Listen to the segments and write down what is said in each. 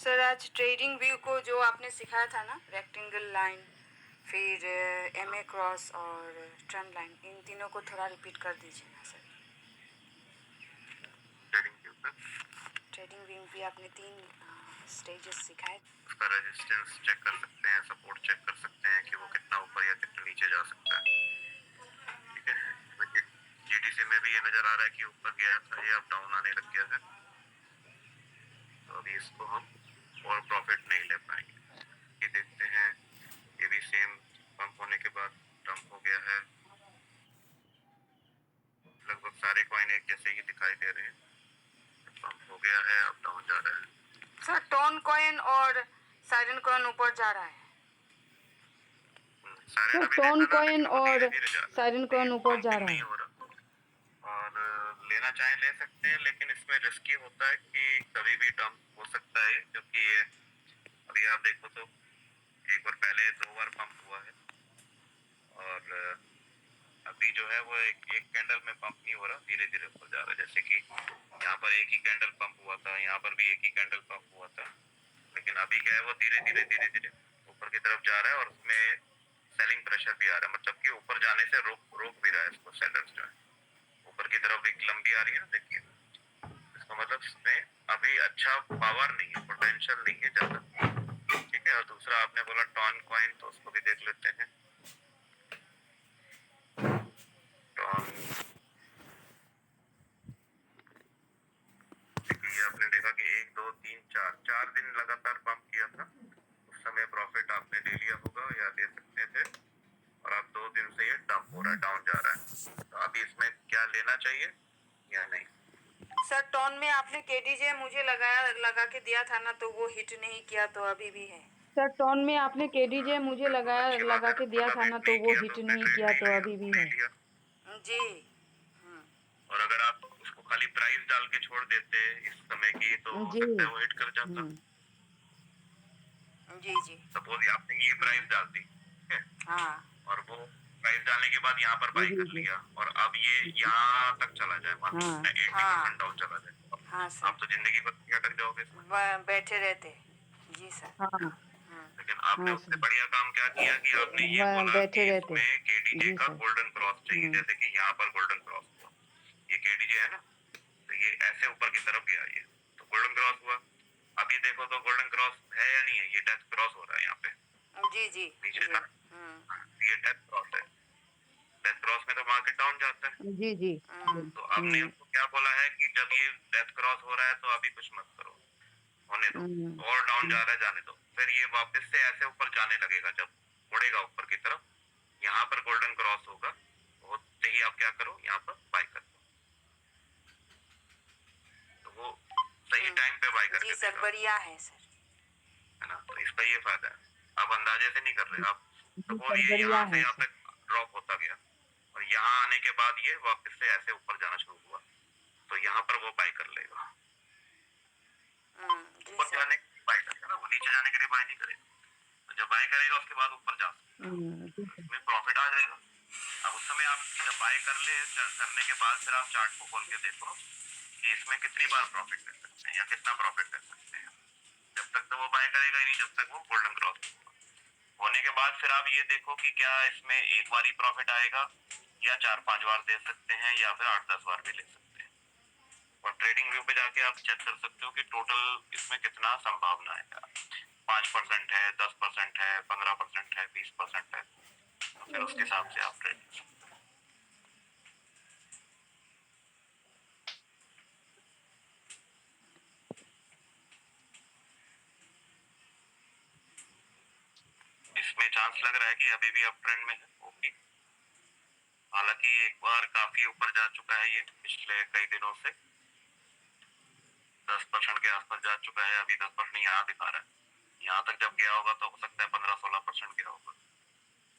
Sir आज trading view को जो आपने सिखाया था ना, रेक्टेंगल लाइन, फिर एमए क्रॉस और ट्रेंड लाइन, इन तीनों को थोड़ा रिपीट कर दीजिए ना सर। ट्रेडिंग व्यू भी आपने 3 स्टेजेस सिखाए। उसका रेजिस्टेंस चेक कर सकते हैं, सपोर्ट चेक कर सकते हैं कि वो कितना ऊपर या कितना नीचे जा सकता है। ठीक है, जीडीसी में भी ये नजर आ रहा है कि ऊपर गया था, ये अब डाउन आने लग गया है, तो अभी इसको हम और प्रॉफिट नहीं ले पाएंगे। ये देखते हैं, ये भी सेम पंप होने के बाद डंप हो गया है। लगभग सारे कॉइन एक जैसे ही दिखाई दे रहे हैं। पंप हो गया है, अब डाउन जा रहा है। सर टोन कॉइन और साइरन कॉइन ऊपर जा रहा है। सर टोन कॉइन और साइरन कॉइन ऊपर जा रहा है। और लेना चाहे ले सकते हैं, लेकिन इसमें रिस्की होता है कि कभी भी डंप हो सकता है, क्योंकि अभी आप देखो तो एक बार पहले 2 बार पंप हुआ है, और अभी जो है वो एक कैंडल में पंप नहीं हो रहा, धीरे धीरे ऊपर जा रहा है। जैसे कि यहाँ पर एक ही कैंडल पंप हुआ था, यहाँ पर भी एक ही कैंडल पंप हुआ था, लेकिन अभी क्या है वो धीरे धीरे ऊपर की तरफ जा रहा है, और उसमें सेलिंग प्रेशर भी आ रहा है, मतलब कि ऊपर जाने से रोक भी रहा है इसको। सेलर्स जो है ऊपर की तरफ एक लंबी आ रही है ना, देखिए, इसका मतलब इसमें अभी अच्छा पावर नहीं है, पोटेंशियल नहीं है ज्यादा। ठीक है, और दूसरा आपने बोला टॉन कॉइन, तो उसको भी देख लेते हैं। टॉन, ये आपने देखा कि 1 2 3 4 दिन लगातार पंप किया था, उस समय प्रॉफिट आपने ले लिया होगा या ले सकते थे, और अब 2 दिन से ये डंप हो रहा है, डाउन जा रहा है। तो अभी इसमें क्या लेना चाहिए या नहीं? सर टोन में आपने केडीजे मुझे लगा के दिया था ना, तो वो हिट नहीं किया, तो अभी भी है। सर टोन में आपने केडीजे मुझे लगा के दिया था ना, तो वो हिट नहीं किया, तो अभी भी है। जी। और अगर आप उसको खाली प्राइस डाल के छोड़ देते इस समय की, तो हो सकता है वो हिट कर जाता। जी जी। सपोज आपने ये प्राइस डाल दी, ठीक है, हाँ, और वो प्राइस डालने के बाद यहाँ पर बाई कर लिया, और अब ये यहाँ तक चला जाए, मान लो 80% डाउन चला जाए, हाँ सर, आप तो जिंदगी भर अटक जाओगे इसमें। बैठे रहते। जी सर। हाँ। लेकिन आपने उससे बढ़िया काम क्या किया कि आपने ये बोला कि इसमें केडीजे का गोल्डन क्रॉस चाहिए, जैसे कि यहाँ पर गोल्डन क्रॉस हुआ, ये केडीजे है ना, तो ये ऐसे ऊपर की तरफ गया, ये तो गोल्डन क्रॉस हुआ। अभी देखो तो गोल्डन क्रॉस है या नहीं है, ये डेथ क्रॉस हो रहा है यहाँ पे। जी जी नीचे था, ये डेथ क्रॉस है। डेथ क्रॉस में तो मार्केट डाउन जाता है। जी जी। तो आपने उसको क्या बोला है कि जब ये डेथ क्रॉस हो रहा है तो अभी कुछ मत करो, होने दो, और डाउन जा रहा है जाने दो। फिर ये वापस से ऐसे ऊपर जाने लगेगा, जब मुड़ेगा ऊपर की तरफ, यहाँ पर गोल्डन क्रॉस होगा, होते ही आप क्या करो, यहाँ पर बाय कर दो, तो वो सही टाइम पे बाय करके जी सर, बढ़िया है सर, है ना। तो इसका ये फायदा है, आप अंदाजे से नहीं कर रहे, आप सपोज ये यहाँ से यहाँ तक ड्रॉप होता गया, और यहाँ आने के बाद ये वापस से ऐसे ऊपर जाना शुरू हुआ, तो यहाँ पर वो बाय कर लेगा। ऊपर जाने के लिए बाय करेगा ना, वो नीचे जाने के लिए बाय नहीं करेगा। तो जब बाय करेगा उसके बाद ऊपर जा सकता, इसमें प्रॉफिट आ जाएगा। अब उस समय आप जब बाय करने के बाद फिर आप चार्ट को खोल के देखो कि इसमें कितनी बार प्रॉफिट कर सकते हैं या कितना प्रॉफिट कर सकते हैं। जब तक तो वो बाय करेगा ही नहीं, जब तक वो गोल्डन क्रॉस होने के बाद फिर आप ये देखो कि क्या इसमें एक बार ही प्रॉफिट आएगा, या 4-5 बार दे सकते हैं, या फिर 8-10 बार भी ले सकते हैं। और ट्रेडिंग व्यू पे जाके आप चेक कर सकते हो कि टोटल इसमें कितना संभावना है, 5% है, 10% है, 15% है, 20% है, तो फिर उसके हिसाब से आप ट्रेड। इसमें चांस लग रहा है कि अभी भी अप ट्रेंड में है, ओके। हालांकि एक बार काफी ऊपर जा चुका है ये पिछले कई दिनों से, 10% के आसपास जा चुका है, अभी 10% यहाँ दिखा रहा है। यहाँ तक जब गया होगा तो हो सकता है 15-16% गया होगा।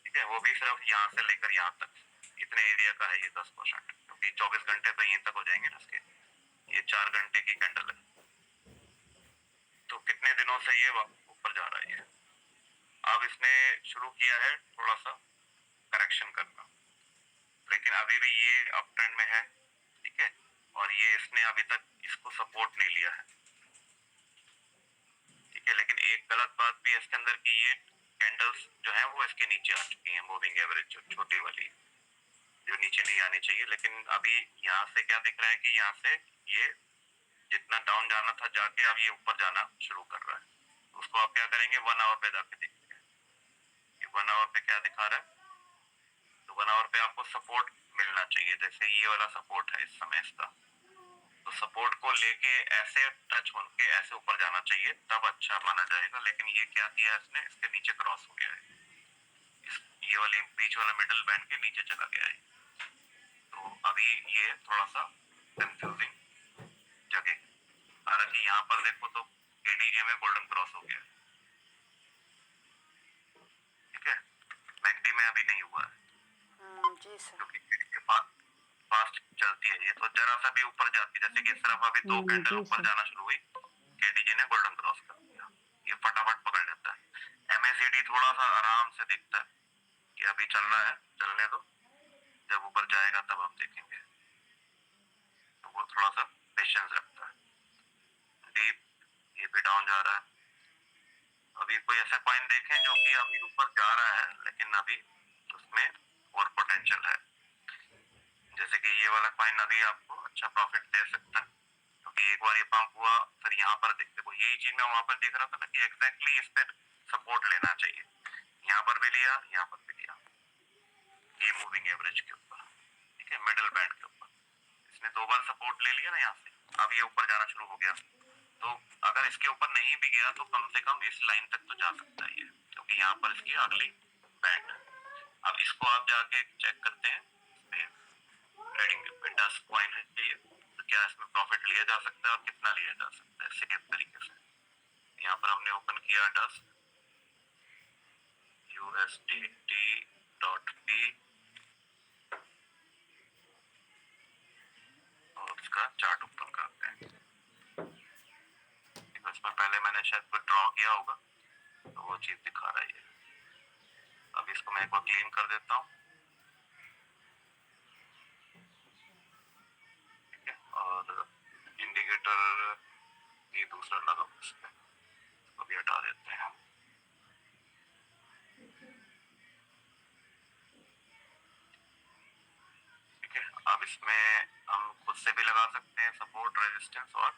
ठीक है, वो भी सिर्फ यहाँ से लेकर यहाँ तक, इतने एरिया का है ये 10%, क्योंकि 24 घंटे तो यहीं तक हो जाएंगे ना इसके, ये 4 घंटे की कैंडल है, तो कितने दिनों से ये ऊपर जा रहा है ये। अब इसने शुरू किया है थोड़ा सा करेक्शन करना, लेकिन अभी भी ये अप ट्रेंड में है, ठीक है, और ये इसने अभी तक इसको सपोर्ट नहीं लिया है। ठीक है, लेकिन एक गलत बात भी है इसके अंदर कि ये कैंडल्स जो है वो इसके नीचे आ चुकी हैं, मूविंग एवरेज जो छोटी वाली जो नीचे नहीं आनी चाहिए। लेकिन अभी यहाँ से क्या दिख रहा है कि यहाँ से ये जितना डाउन जाना था जाके अब ये ऊपर जाना शुरू कर रहा है। उसको आप क्या करेंगे, 1 आवर पे जाके देखते हैं कि 1 आवर पे क्या दिखा रहा है। तो 1 आवर पे आपको सपोर्ट मिलना चाहिए, जैसे ये वाला सपोर्ट है इस समय इसका, तो सपोर्ट को लेके ऐसे टच होके ऐसे ऊपर जाना चाहिए, तब अच्छा माना जाएगा। लेकिन ये क्या किया इसने, इसके नीचे क्रॉस हो गया है, ये वाली बीच वाला मिडिल बैंड के नीचे चला गया है। तो अभी ये थोड़ा सा कंफ्यूजिंग जगह, हालांकि यहाँ पर देखो तो केडीजे में गोल्डन क्रॉस हो गया, ठीक है, मैकडी में अभी नहीं हुआ है जी सर। क्योंकि के पास फास्ट चलती है ये, तो जरा सा भी ऊपर जाती है, जैसे कि इस तरफ अभी 2 कैंडल ऊपर जाना शुरू हुई, केडीजे ने गोल्डन क्रॉस कर दिया, ये फटाफट पकड़ लेता है। एमएसीडी थोड़ा सा आराम से देखता है कि अभी चल रहा है, चलने दो, जब ऊपर जाएगा तब हम देखेंगे, तो वो थोड़ा सा पेशेंस रखता है। डीप ये भी डाउन जा रहा है, अभी कोई ऐसा कॉइन देखें जो कि अभी ऊपर जा रहा है लेकिन अभी उसमें और पोटेंशियल है, जैसे कि ये वाला कॉइन अभी आपको अच्छा प्रॉफिट दे सकता है क्योंकि एक बार ये पंप हुआ, फिर यहाँ पर देखते को यही चीज मैं वहां पर देख रहा था ना कि एग्जैक्टली इस पर सपोर्ट लेना चाहिए, यहाँ पर भी लिया, यहाँ पर भी लिया, ये मूविंग एवरेज के ऊपर, ठीक है, मिडिल बैंड के ऊपर इसने 2 बार सपोर्ट ले लिया ना यहाँ से, अब ये ऊपर जाना शुरू हो गया। तो अगर इसके ऊपर नहीं भी गया तो कम से कम इस लाइन तक तो जा सकता है ये, क्योंकि यहाँ पर इसकी अगली बैंड है। अब इसको आप जाके चेक करते हैं, ट्रेडिंग विंडोज कॉइन है ये, तो क्या इसमें प्रॉफिट लिया जा सकता है और कितना लिया जा सकता है सेफ तरीके से। यहाँ पर हमने ओपन किया डस USDT.P और उसका चार्ट ओपन करते हैं, इसमें पहले मैंने शायद कोई ड्रॉ किया होगा तो वो चीज दिखा रहा है। अब इसको मैं एक बार क्लीन कर देता हूँ, ठीक है, और इंडिकेटर ये दूसरा लगा उसमें, इसको भी हटा देते हैं। ठीक है, अब इसमें हम खुद से भी लगा सकते हैं सपोर्ट, रेजिस्टेंस और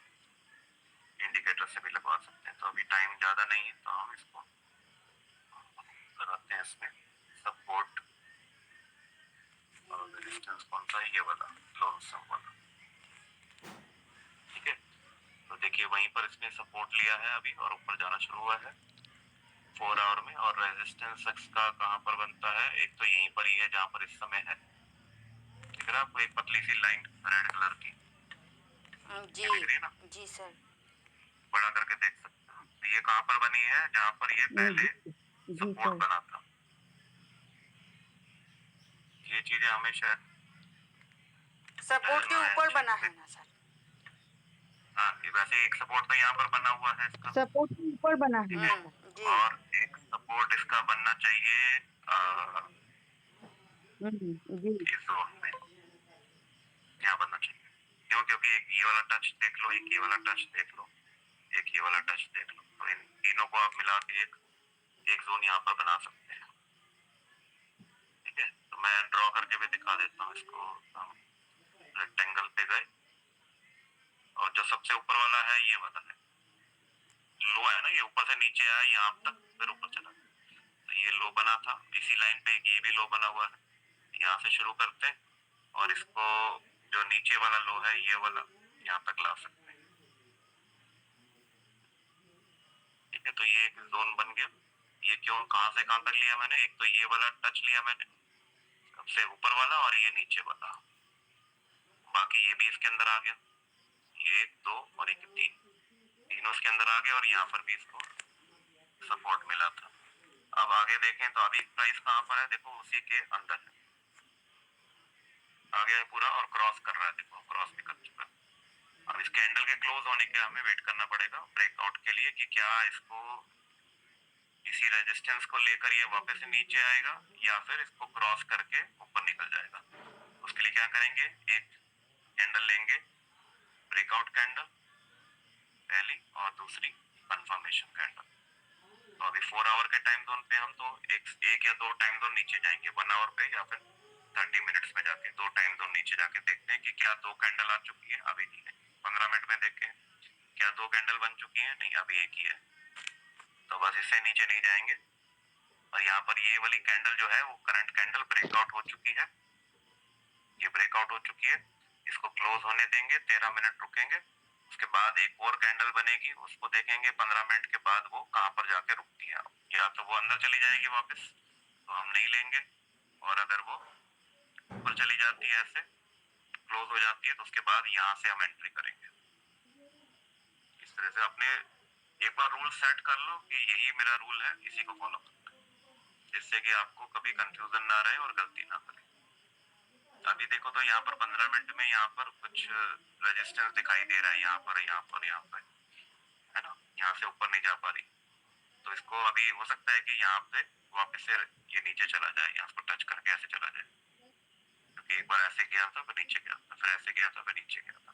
इंडिकेटर से भी लगवा सकते हैं। तो अभी टाइम ज्यादा नहीं है तो हम इसको लगाते हैं इसमें सपोर्ट और रेजिस्टेंस कौन सा है, ये वाला लोन सम वाला, ठीक है। तो देखिए वहीं पर इसने सपोर्ट लिया है अभी और ऊपर जाना शुरू हुआ है 4 आवर में, और रेजिस्टेंस एक्स का कहाँ पर बनता है, एक तो यहीं पर ही है जहाँ पर इस समय है, दिख रहा है आपको एक पतली सी लाइन रेड कलर की, जी दिख रही है ना, जी सर। बड़ा करके देख सकते हो, तो ये कहाँ पर बनी है, जहाँ पर ये पहले सपोर्ट बना था। ये चीजें हमें शायद सपोर्ट के ऊपर बना है ना सर। हाँ, ये वैसे एक सपोर्ट तो यहाँ पर बना हुआ है इसका, सपोर्ट के ऊपर बना है ना सर। जी। और एक सपोर्ट इसका बनना चाहिए जी। इस जोन में, यहाँ बनना चाहिए, क्यों, क्योंकि एक ये वाला टच देख लो, एक ये वाला टच देख लो, एक ये वाला टच देख लो, तो इन तीनों को आप मिला के एक जोन यहाँ पर बना सकते हैं, ठीक है। तो मैं ड्रॉ करके भी दिखा देता हूँ इसको, हम रेक्टेंगल पे गए और जो सबसे ऊपर वाला है ये वाला है, लो है ना, ये ऊपर से नीचे आया यहाँ तक फिर ऊपर चला, तो ये लो बना था, इसी लाइन पे ये भी लो बना हुआ है, यहाँ से शुरू करते हैं और इसको जो नीचे वाला लो है ये वाला यहाँ तक ला सकते हैं, ठीक है। तो ये एक जोन बन गया, ये क्यों कहाँ से कहाँ तक लिया मैंने, एक तो ये वाला टच लिया मैंने सबसे ऊपर वाला और ये नीचे वाला, बाकी ये भी इसके अंदर आ गया, ये 1 2 और 1 3, तीनों इसके अंदर आ गए और यहाँ पर भी इसको सपोर्ट मिला था। अब आगे देखें तो अभी प्राइस कहाँ पर है, देखो उसी के अंदर है, आ गया है पूरा और क्रॉस कर रहा है, देखो क्रॉस भी कर चुका है। अब इस कैंडल के क्लोज होने के हमें वेट करना पड़ेगा ब्रेकआउट के लिए कि क्या इसको इसी रेजिस्टेंस को लेकर ये वापस से नीचे आएगा या फिर इसको क्रॉस करके ऊपर निकल जाएगा। उसके लिए क्या करेंगे, एक कैंडल लेंगे, ब्रेकआउट कैंडल पहली और दूसरी कंफर्मेशन कैंडल, टाइम जोन पे हम तो एक या दो टाइम जोन नीचे जाएंगे, 1 आवर पे या फिर 30 मिनट्स में जाके दो टाइम जोन नीचे जाके देखते हैं कि क्या दो कैंडल आ चुकी है, अभी नहीं है। 15 मिनट में देखें क्या दो कैंडल बन चुकी है, नहीं अभी एक ही है, तो बस इससे नीचे नहीं जाएंगे। और यहाँ पर ये वाली कैंडल जो है वो करंट कैंडल ब्रेकआउट हो चुकी है, ये ब्रेकआउट हो चुकी है, इसको क्लोज होने देंगे, 13 मिनट रुकेंगे, उसके बाद एक और कैंडल बनेगी, उसको देखेंगे 15 मिनट के बाद वो कहाँ पर जाके रुकती है। या तो वो अंदर चली जाएगी वापस तो हम नहीं लेंगे, और अगर वो ऊपर चली जाती है ऐसे क्लोज हो जाती है तो उसके बाद यहाँ से हम एंट्री करेंगे। इस तरह से अपने एक बार रूल सेट कर लो कि यही मेरा रूल है, इसी को फॉलो करना है, जिससे कि आपको कभी कंफ्यूजन ना रहे और गलती ना करें। अभी देखो तो यहाँ पर 15 मिनट में यहाँ पर कुछ रेजिस्टेंस दिखाई दे रहा है, यहाँ पर यहाँ पर यहाँ पर, है ना, यहाँ से ऊपर नहीं जा पा रही, तो इसको अभी हो सकता है कि यहाँ पे वापस से ये नीचे चला जाए, यहाँ को टच करके ऐसे चला जाए, क्योंकि एक बार ऐसे गया था फिर नीचे गया था, फिर ऐसे गया था फिर नीचे गया था।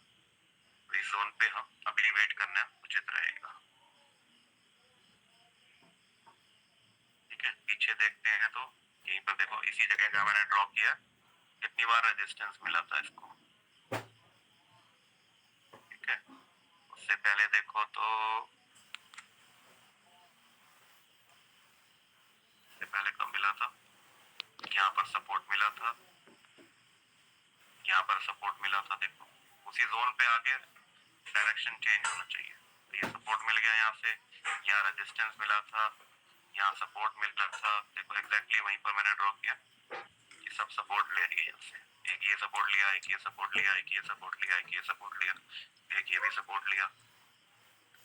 तो इस जोन पे हम अभी वेट करना उचित रहेगा। ठीक है, पीछे देखते हैं तो यहीं पर देखो इसी जगह जहाँ मैंने ड्रॉ किया कितनी बार रेजिस्टेंस मिला था इसको। ठीक है, उससे पहले देखो तो इससे पहले कब मिला था, यहाँ पर सपोर्ट मिला था, यहाँ पर सपोर्ट मिला था, देखो उसी जोन पे आके डायरेक्शन चेंज होना चाहिए। तो ये सपोर्ट मिल गया यहाँ से, यहाँ रेजिस्टेंस मिला था, यहाँ सपोर्ट मिला था, देखो एग्जैक्टली वहीं पर मैंने ड्रॉ किया, ये सब सपोर्ट ले लिए यहाँ से, एक ये सपोर्ट लिया, एक ये सपोर्ट लिया, एक ये सपोर्ट लिया, एक ये सपोर्ट लिया, एक ये भी सपोर्ट लिया,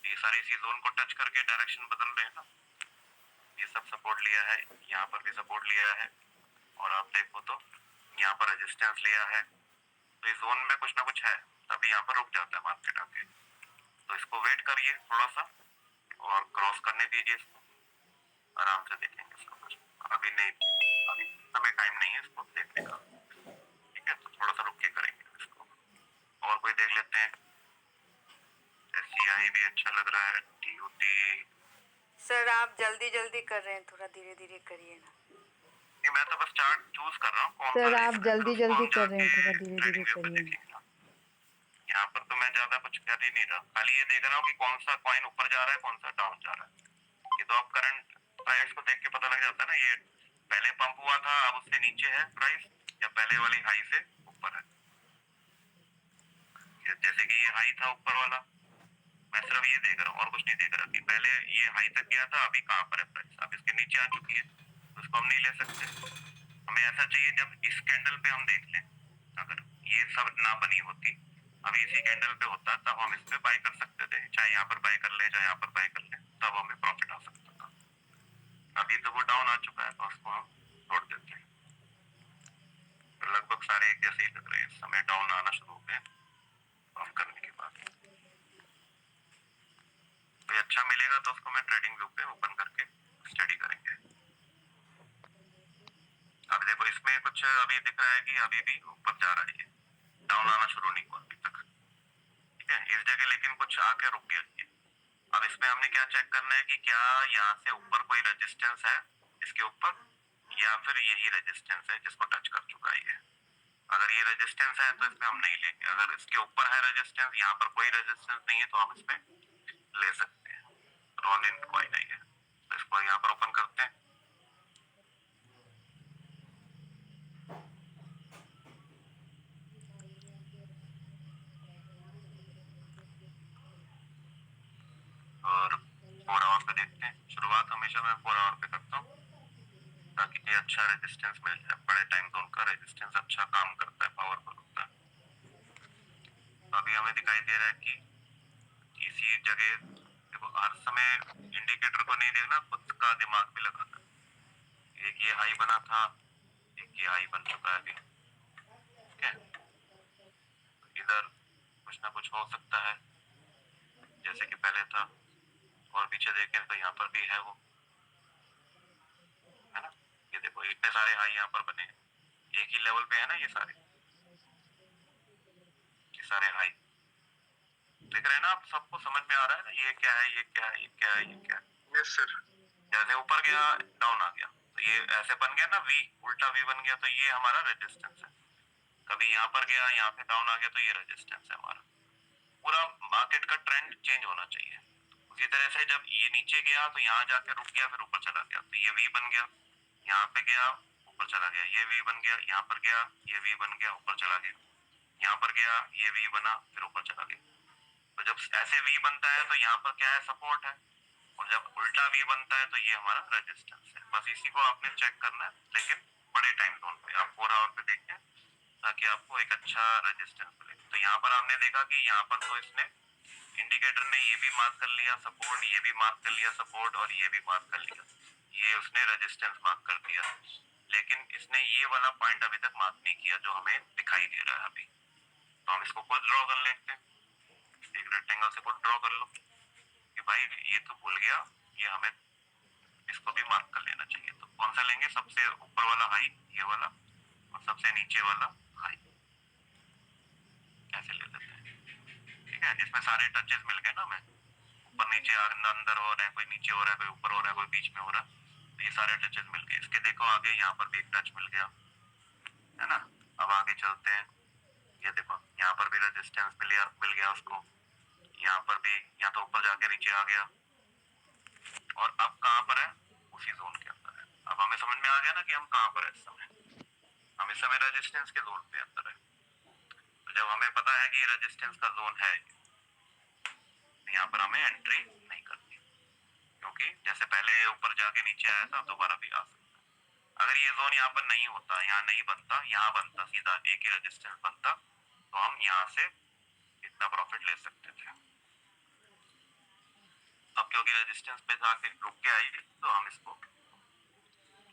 ये सारे इसी जोन को टच करके डायरेक्शन बदल रहे हैं ना। ये सब सपोर्ट लिया है, यहाँ पर भी सपोर्ट लिया है, और आप देखो तो यहाँ पर रेजिस्टेंस लिया है, तो इस जोन में कुछ ना कुछ है, तभी यहाँ पर रुक जाता है मार्केट आके। तो इसको वेट करिए थोड़ा सा और क्रॉस करने दीजिए इसको, आराम से देखेंगे इसको, कुछ अभी नहीं, अभी समय टाइम नहीं है इसको देखने का। ठीक है, तो थोड़ा सा रुक के करेंगे इसको, और कोई देख लेते हैं। एससीआई भी अच्छा लग रहा है, टीयूटी। सर आप जल्दी जल्दी कर रहे हैं, थोड़ा धीरे धीरे करिए ना। नहीं, मैं तो बस चार्ट चूज कर रहा हूँ कौन सर सा आप जल्दी जल्दी कर रहे हैं, थोड़ा धीरे धीरे ट्रेडिंग व्यू पे करिए। देखिएगा। यहाँ पर तो मैं ज्यादा कुछ कर ही नहीं रहा, खाली ये देख रहा हूँ कि कौन सा कॉइन ऊपर जा रहा है कौन सा डाउन जा रहा है। ये तो आप करंट प्राइस को देख के पता लग जाता है ना, ये पहले पंप हुआ था अब उससे नीचे है प्राइस, या पहले वाली हाई से ऊपर है। जैसे कि ये हाई था ऊपर वाला, मैं सिर्फ ये देख रहा हूँ और कुछ नहीं देख रहा कि पहले ये हाई तक गया था, अभी कहाँ पर है प्राइस, अब इसके नीचे आ चुकी है, तो इसको हम नहीं ले सकते। हमें ऐसा चाहिए जब इस कैंडल पे हम देख लें, अगर ये सब ना बनी होती, अभी इसी कैंडल पे होता, तब हम इस पे बाय कर सकते थे, चाहे यहाँ पर बाय कर ले चाहे यहाँ पर बाय कर ले, तब हमें प्रॉफिट आ सकता था। अभी तो वो डाउन आ चुका है तो उसको हम छोड़ देते हैं। तो लगभग सारे एक जैसे ही लग रहे हैं, इस समय डाउन आना शुरू हो गए पंप करने के बाद। तो अच्छा मिलेगा तो उसको मैं ट्रेडिंग व्यू पे ओपन करके स्टडी करेंगे। अब देखो इसमें कुछ अभी दिख रहा है कि अभी भी ऊपर जा रहा है, डाउन आना शुरू नहीं हुआ अभी तक। ठीक है, इस जगह लेकिन कुछ आके रुक गया ये। अब इसमें हमने क्या चेक करना है कि क्या यहाँ से ऊपर कोई रेजिस्टेंस है इसके ऊपर, या फिर यही रेजिस्टेंस है जिसको टच कर चुका है ये। अगर ये रेजिस्टेंस है तो इसमें हम नहीं लेंगे, अगर इसके ऊपर है रेजिस्टेंस, यहाँ पर कोई रेजिस्टेंस नहीं है, तो हम इसमें ले सकते हैं। रॉन इन कॉइन है ये, तो इसको यहाँ पर ओपन करते हैं। और 4 आवर पे देखते हैं, शुरुआत हमेशा मैं 4 आवर पे करता हूँ ताकि ये अच्छा रेजिस्टेंस मिल जाए, बड़े टाइम जोन का रेजिस्टेंस अच्छा काम करता है, पावरफुल होता है। तो अभी हमें दिखाई दे रहा है कि इसी जगह देखो, हर समय इंडिकेटर को नहीं देखना, खुद का दिमाग भी लगाना। एक ये हाई बना था, एक ये हाई बन चुका है अभी। ठीक है, इधर कुछ ना कुछ हो सकता है जैसे कि पहले था, और पीछे देखें तो यहाँ पर भी है वो, है ना। ये देखो इतने सारे हाई यहाँ पर बने हैं, एक ही लेवल पे है ना, ये सारे हाई दिख रहे हैं ना, आप सबको समझ में आ रहा है ना, ये क्या है ये क्या है ये क्या है ये क्या है। Yes sir. जैसे ऊपर गया डाउन आ गया, तो ये ऐसे बन गया ना वी, उल्टा वी बन गया, तो ये हमारा रेजिस्टेंस है। कभी यहाँ पर गया, यहाँ पे डाउन आ गया, तो ये रेजिस्टेंस है हमारा। पूरा मार्केट का ट्रेंड चेंज होना चाहिए। उसी तरह से जब ये नीचे गया तो यहाँ जाके रुक गया, फिर ऊपर चला गया, तो ये वी बन गया, यहाँ पे गया ऊपर चला गया, ये वी बन गया, यहाँ पर गया ये वी बन गया ऊपर चला गया, यहाँ पर गया ये वी बना फिर ऊपर चला गया। तो जब ऐसे वी बनता है तो यहाँ पर क्या है, सपोर्ट है, और जब उल्टा वी बनता है तो ये हमारा रेजिस्टेंस है। बस इसी को आपने चेक करना है, लेकिन बड़े टाइम जोन पे आप 4 आवर पे देखें, ताकि आपको एक अच्छा रेजिस्टेंस मिले। तो यहाँ पर आपने देखा कि यहाँ पर तो इसने इंडिकेटर ने ये भी मार्क कर लिया सपोर्ट, ये भी मार्क कर लिया सपोर्ट, और ये भी मार्क कर लिया, ये उसने रेजिस्टेंस मार्क कर दिया, लेकिन इसने ये वाला पॉइंट अभी तक मार्क नहीं किया जो हमें दिखाई दे रहा है अभी। तो हम इसको खुद ड्रॉ कर लेते हैं, एक रेक्टेंगल से खुद ड्रॉ कर लो कि भाई ये तो भूल गया, ये हमें इसको भी मार्क कर लेना चाहिए। तो कौन सा लेंगे, सबसे ऊपर वाला हाई ये वाला, और सबसे नीचे वाला हाई, ऐसे ले लेते हैं। ठीक है, जिसमें सारे टचेस मिल गए ना, हमें ऊपर नीचे अंदर हो रहे हैं, कोई नीचे हो रहा है, कोई ऊपर हो रहा है, कोई बीच में हो रहा है, तो ये सारे टचेस मिल गए। इसके देखो आगे यहाँ पर भी एक टच मिल गया है ना। अब आगे चलते हैं, ये देखो यहाँ पर भी रेजिस्टेंस मिल गया उसको, यहाँ पर भी, यहाँ तो ऊपर जाके नीचे आ गया, और अब कहाँ पर है, उसी जोन के अंदर है। अब हमें समझ में आ गया ना कि हम कहाँ पर है इस समय, हम इस समय रेजिस्टेंस के जोन पे अंदर है। तो जब हमें पता है कि ये रेजिस्टेंस का जोन है, तो यहाँ पर हमें एंट्री नहीं करनी, क्योंकि जैसे पहले ऊपर जाके नीचे आया था दोबारा भी आ सकता है। अगर ये जोन यहाँ पर नहीं होता, यहाँ नहीं बनता, यहाँ बनता, सीधा एक ही रेजिस्टेंस बनता, तो हम यहाँ से इतना प्रॉफिट ले सकते थे। अब क्योंकि रेजिस्टेंस पे जाके रुक के आई, तो हम इसको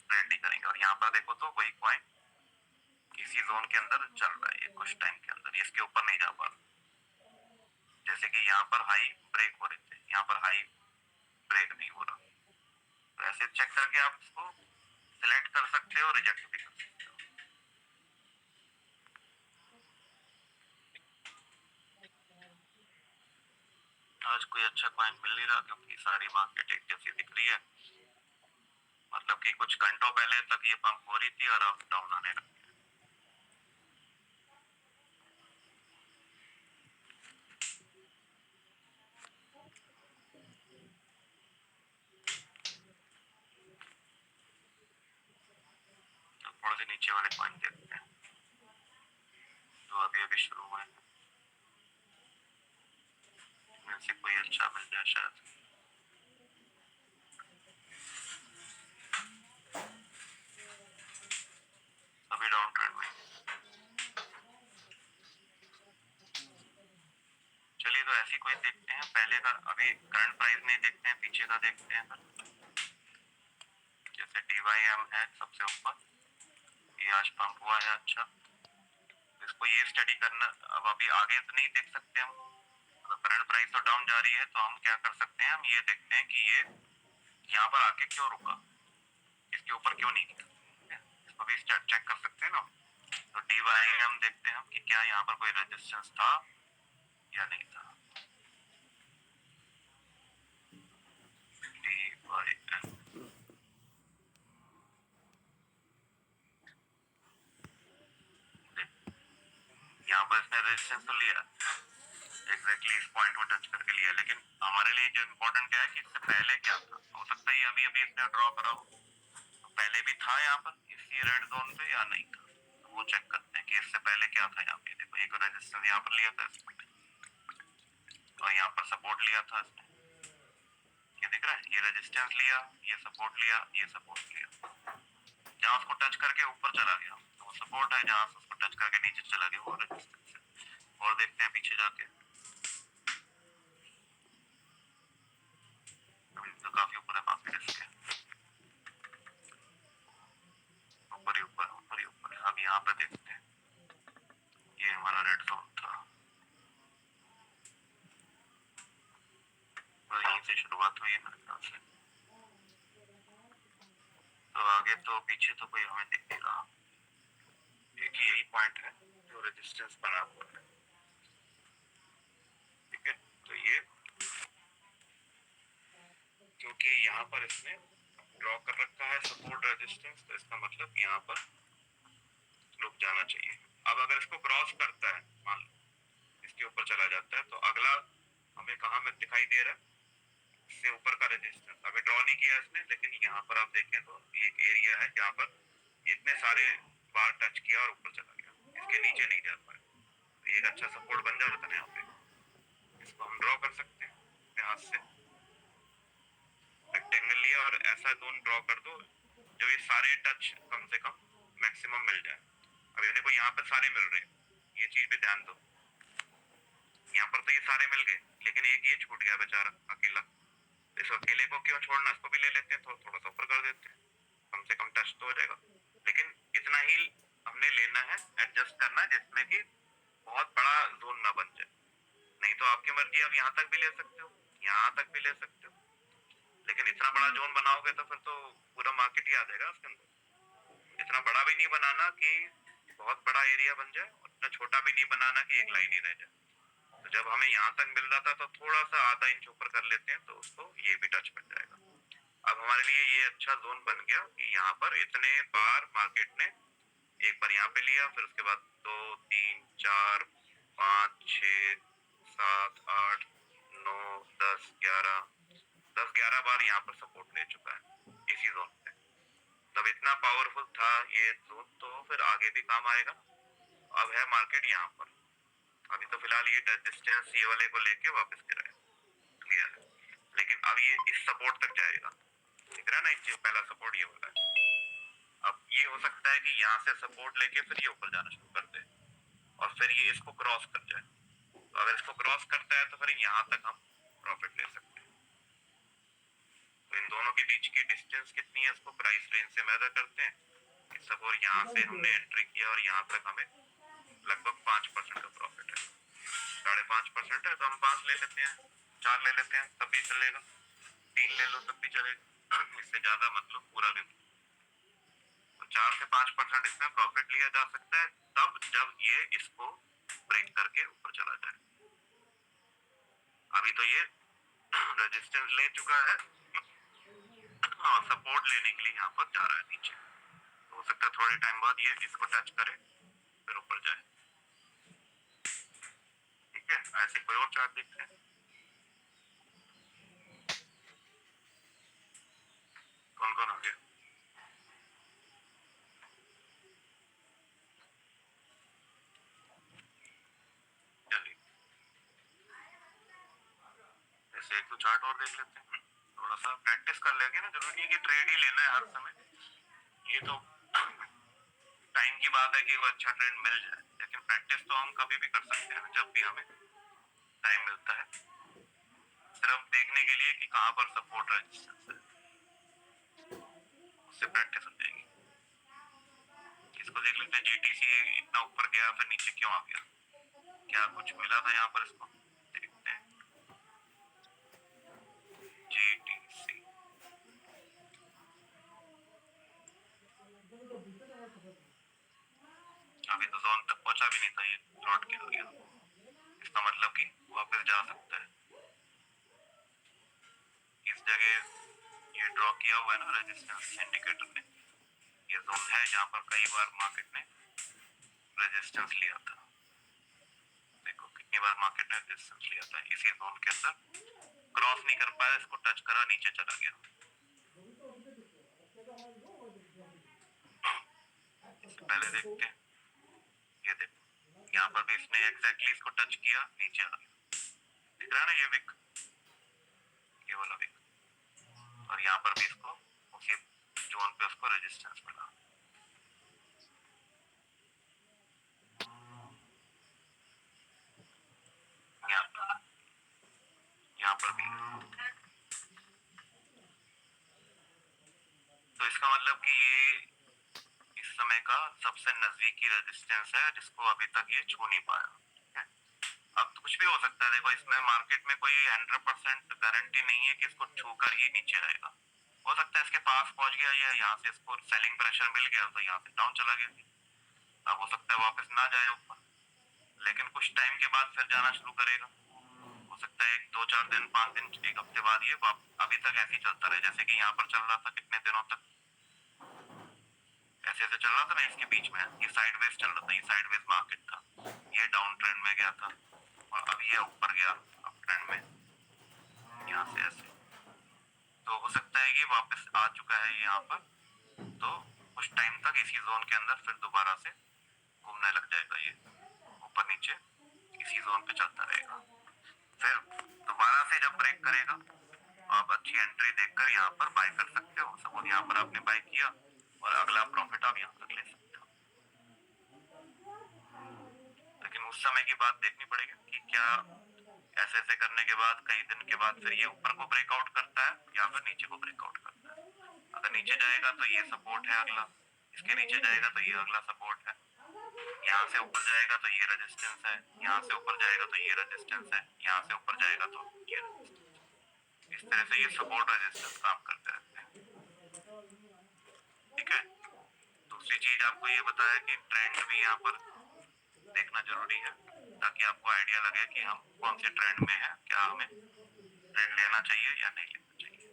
ट्रेड नहीं करेंगे। और यहाँ पर देखो तो वही पॉइंट इसी जोन के अंदर चल रहा है, ये कुछ टाइम के अंदर इसके ऊपर नहीं जा पा रहा। जैसे कि यहाँ पर हाई ब्रेक हो रहे थे, यहाँ पर हाई ब्रेक नहीं हो रहा, तो ऐसे चेक करके आप इसको सिलेक्ट कर सकते हो, रिजेक्ट भी कर सकते हो। आज कोई अच्छा कॉइन मिल नहीं रहा, क्योंकि सारी मार्केट एक जैसी दिख रही है, मतलब कि कुछ घंटों पहले तक ये पंप हो रही थी और अब डाउन आने लगी। थोड़े से नीचे वाले कॉइन देखते हैं जो अभी अभी शुरू हुए हैं, इनमें से कोई अच्छा मिल जाए शायद। अभी डाउन ट्रेंड में। चलिए तो ऐसी कोई देखते हैं, पहले का अभी करंट प्राइस नहीं देखते हैं, पीछे का देखते हैं। जैसे DYM है सबसे ऊपर, ये आज पंप हुआ है अच्छा, इसको ये स्टडी करना। अब अभी आगे तो नहीं देख सकते हम, करंट प्राइस तो डाउन जा रही है, तो हम क्या कर सकते हैं, हम ये देखते हैं कि ये यहाँ पर आके क्यों रुका, इसके ऊपर क्यों नहीं गया, इसको भी चेक कर सकते हैं ना। तो DYM देखते हैं हम कि क्या यहाँ पर कोई रेजिस्टेंस था या नहीं था। DYM यहाँ पर इसने रेजिस्टेंस तो लिया, एग्जैक्टली इस पॉइंट को टच करके लिया, लेकिन हमारे लिए जो इम्पोर्टेंट क्या है कि इससे पहले क्या था। हो सकता है अभी अभी इसने ड्रॉ करा हो, तो पहले भी था यहाँ पर इसी रेड जोन पे या नहीं था, तो वो चेक करते हैं कि इससे पहले क्या था। यहाँ पे देखो एक रेजिस्टेंस यहाँ पर लिया था इसने, और यहाँ पर सपोर्ट लिया था इसने, ये दिख रहा है, ये रेजिस्टेंस लिया, ये सपोर्ट लिया, ये सपोर्ट लिया, जहाँ उसको टच करके ऊपर चला गया तो वो सपोर्ट है, जहाँ उसको टच करके नीचे चला गया वो रेजिस्टेंस है। और देखते हैं पीछे जाके, अभी तो काफी ऊपर है मार्केट इसके, ऊपर ही ऊपर, ऊपर ही ऊपर। अब यहाँ पे देखते हैं, ये हमारा रेड जोन था, तो यहीं से शुरुआत हुई है मेरे ख्याल से। तो आगे तो पीछे तो कोई हमें दिख नहीं रहा, एक ही यही पॉइंट है जो रेजिस्टेंस बना हुआ है। ठीक है, तो ये क्योंकि यहाँ पर इसने ड्रॉ कर रखा है सपोर्ट रेजिस्टेंस, तो इसका मतलब यहाँ पर रुक जाना चाहिए। अब अगर इसको क्रॉस करता है, मान लो इसके ऊपर चला जाता है, तो अगला हमें कहाँ में दिखाई दे रहा है, इससे ऊपर का रेजिस्टेंस अभी ड्रॉ नहीं किया इसने, लेकिन यहाँ पर आप देखें तो एक एरिया है जहाँ पर इतने सारे बार टच किया और ऊपर चला गया, इसके नीचे नहीं जा पाए, तो एक अच्छा सपोर्ट बन जाता है यहाँ पे। इसको हम ड्रॉ कर सकते हैं अपने हाथ से, रेक्टेंगल लिया और ऐसा जोन ड्रॉ कर दो जो ये सारे टच कम से कम मैक्सिमम मिल जाए। अब ये देखो यहाँ पर सारे मिल रहे हैं, ये चीज भी ध्यान दो, यहाँ पर तो ये सारे मिल गए, लेकिन एक ये छूट गया बेचारा अकेला, इस अकेले को क्यों छोड़ना, इसको भी ले लेते हैं, थोड़ा सा ऊपर कर देते हैं, कम से कम टच तो हो जाएगा। लेकिन इतना ही हमने लेना है, एडजस्ट करना है जिसमें कि बहुत बड़ा जोन ना बन जाए, नहीं तो आपकी मर्जी, आप यहाँ तक भी ले सकते हो, यहाँ तक भी ले सकते हो, लेकिन इतना बड़ा जोन बनाओगे तो फिर तो पूरा मार्केट ही आ जाएगा उसके अंदर। इतना बड़ा भी नहीं बनाना कि बहुत बड़ा एरिया बन जाए, और इतना छोटा भी नहीं बनाना कि एक लाइन ही रह जाए। तो जब हमें यहाँ तक मिल रहा था तो थोड़ा सा आधा इंच ऊपर कर लेते हैं, तो उसको ये भी टच बन जाएगा। अब हमारे लिए ये अच्छा जोन बन गया कि यहाँ पर इतने बार मार्केट ने एक बार यहाँ पे लिया, फिर उसके बाद 2 3 4 5 6 7 8 9 10 11 बार यहाँ पर सपोर्ट ले चुका है इसी जोन पे। तब इतना पावरफुल था ये जोन, तो फिर आगे भी काम आएगा। अब है मार्केट यहाँ पर, अभी तो फिलहाल ये डिस्टेंस ये वाले को लेके वापस गिरा है, क्लियर है, लेकिन अब ये इस सपोर्ट तक जाएगा, दिख रहा है ना, ये पहला सपोर्ट ये वाला है। अब ये हो सकता है कि यहाँ से सपोर्ट लेके फिर ये ऊपर जाना शुरू कर दे और फिर ये इसको क्रॉस कर जाए, तो अगर इसको क्रॉस करता है तो फिर यहाँ तक हम प्रॉफिट ले सकते हैं। तो इन दोनों के बीच की डिस्टेंस कितनी है, इसको प्राइस रेंज से मेजर करते हैं। सपोज यहाँ से हमने एंट्री किया और यहाँ तक हमें लगभग 5% का प्रॉफिट है, 5.5% है, तो हम 5 ले लेते हैं, 4 ले लेते हैं तब भी चलेगा, 3 ले लो तब भी चलेगा, इससे ज्यादा मतलब पूरा भी। तो 4 से 5% इसमें प्रॉफिट लिया जा सकता है, तब जब ये इसको ब्रेक करके ऊपर चला जाए। अभी तो ये रेजिस्टेंस ले चुका है और सपोर्ट लेने के लिए यहाँ पर जा रहा है नीचे, तो हो सकता है थोड़े टाइम बाद ये इसको टच करे फिर ऊपर जाए। ठीक है, ऐसे कोई और चार्ट देखते हैं, कौन कौन आ गया। चलिए ऐसे एक दो चार्ट और देख लेते हैं, थोड़ा सा प्रैक्टिस कर लेंगे ना, जरूरी नहीं है कि ट्रेड ही लेना है हर समय, ये तो टाइम की बात है कि वो अच्छा ट्रेंड मिल जाए, लेकिन प्रैक्टिस तो हम कभी भी कर सकते हैं जब भी हमें टाइम मिलता है, सिर्फ देखने के लिए कि कहाँ पर सपोर्ट रेजिस्टेंस है, उससे प्रैक्टिस हो जाएगी। इसको देख लेते हैं, जीटीसी इतना ऊपर गया फिर नीचे क्यों आ गया, क्या कुछ मिला था यहाँ पर, इसको देखते हैं। जीटीसी अभी तो जोन तक पहुंचा भी नहीं था, ये लौट के आ गया, इसका मतलब कि वापस जा सकता है। इस जगह ये ड्रॉ किया हुआ है ना रेजिस्टेंस इंडिकेटर ने, ये जोन है जहाँ पर कई बार मार्केट ने रेजिस्टेंस लिया था, देखो कितनी बार मार्केट ने रेजिस्टेंस लिया था इसी जोन के अंदर, क्रॉस नहीं कर पाया, इसको टच करा नीचे चला गया। पहले देखते हैं, ये देखो यहाँ पर भी इसने एग्जैक्टली इसको टच किया, नीचे आ गया, दिख रहा है ना ये विक, ये वाला विक, और यहाँ पर भी इसको उसी जोन पे उसको रेजिस्टेंस मिला। यहाँ पर भी, तो इसका मतलब कि ये इस समय का सबसे नजदीकी रेजिस्टेंस है जिसको अभी तक ये छू नहीं पाया। अब तो कुछ भी हो सकता है, देखो इसमें मार्केट में कोई 100% गारंटी नहीं है कि इसको छू कर ही नीचे आएगा, हो सकता है इसके पास पहुंच गया या यहाँ से इसको सेलिंग प्रेशर मिल गया तो यहाँ से डाउन चला गया, अब हो सकता है वापस ना जाए ऊपर, लेकिन कुछ टाइम के बाद फिर जाना शुरू करेगा, हो सकता है एक 2-4 दिन 5 दिन 1 हफ्ते बाद ये अभी तक ऐसे ही चलता रहे, जैसे कि यहाँ पर चल रहा था कितने दिनों तक ऐसे ऐसे चल रहा था ना, इसके बीच में ये साइडवेज चल रहा था, ये साइडवेज मार्केट था, ये डाउन ट्रेंड में गया था और अब ये ऊपर गया अप ट्रेंड में यहाँ से ऐसे। तो हो सकता है कि वापस आ चुका है यहाँ पर, तो कुछ टाइम तक इसी जोन के अंदर फिर दोबारा से घूमने लग जाएगा, ये ऊपर नीचे इसी जोन पे चलता रहेगा। फिर दोबारा से जब ब्रेक करेगा तो आप अच्छी एंट्री देखकर यहाँ पर बाय कर सकते हो। सपोज यहाँ पर आपने बाय किया और अगला प्रॉफिट आप यहाँ तक ले सकते हो, लेकिन उस समय की बात देखनी पड़ेगी कि क्या ऐसे ऐसे करने के बाद कई दिन के बाद फिर ये ऊपर को ब्रेकआउट करता है या फिर नीचे को ब्रेकआउट करता है। अगर नीचे जाएगा तो ये सपोर्ट है अगला, इसके नीचे जाएगा तो ये अगला सपोर्ट है, यहाँ से ऊपर जाएगा तो ये रेजिस्टेंस है, यहाँ से ऊपर जाएगा तो ये रेजिस्टेंस है, यहाँ से ऊपर जाएगा तो ये रेजिस्टेंस। इस तरह से ये सपोर्ट रेजिस्टेंस काम करते रहते हैं, ठीक है। दूसरी चीज आपको ये बताया कि ट्रेंड भी यहाँ पर देखना जरूरी है, ताकि आपको आइडिया लगे कि हम कौन से ट्रेंड में हैं, क्या हमें ट्रेंड लेना चाहिए या नहीं लेना चाहिए।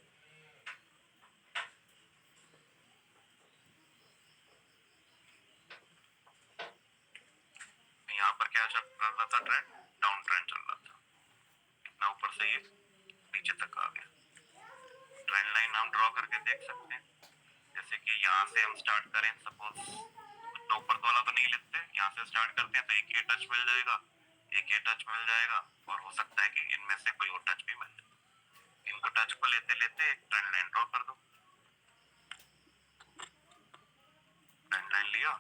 यहाँ पर क्या चल रहा था, ट्रेंड डाउन ट्रेंड चल रहा था, इतना ऊपर से ये नीचे तक आ गया। ट्रेंड लाइन हम ड्रॉ करके देख सकते हैं, जैसे कि यहाँ से हम स्टार्ट करें, सपोज इतना ऊपर वाला तो नहीं लेते, यहाँ से स्टार्ट करते हैं तो एक ये टच मिल जाएगा, एक ये टच मिल जाएगा, और हो सकता है कि इनमें से कोई और टच भी मिल जाए। इनको टच को लेते लेते एक ट्रेंड लाइन ड्रॉ कर दो, ट्रेंड लाइन लिया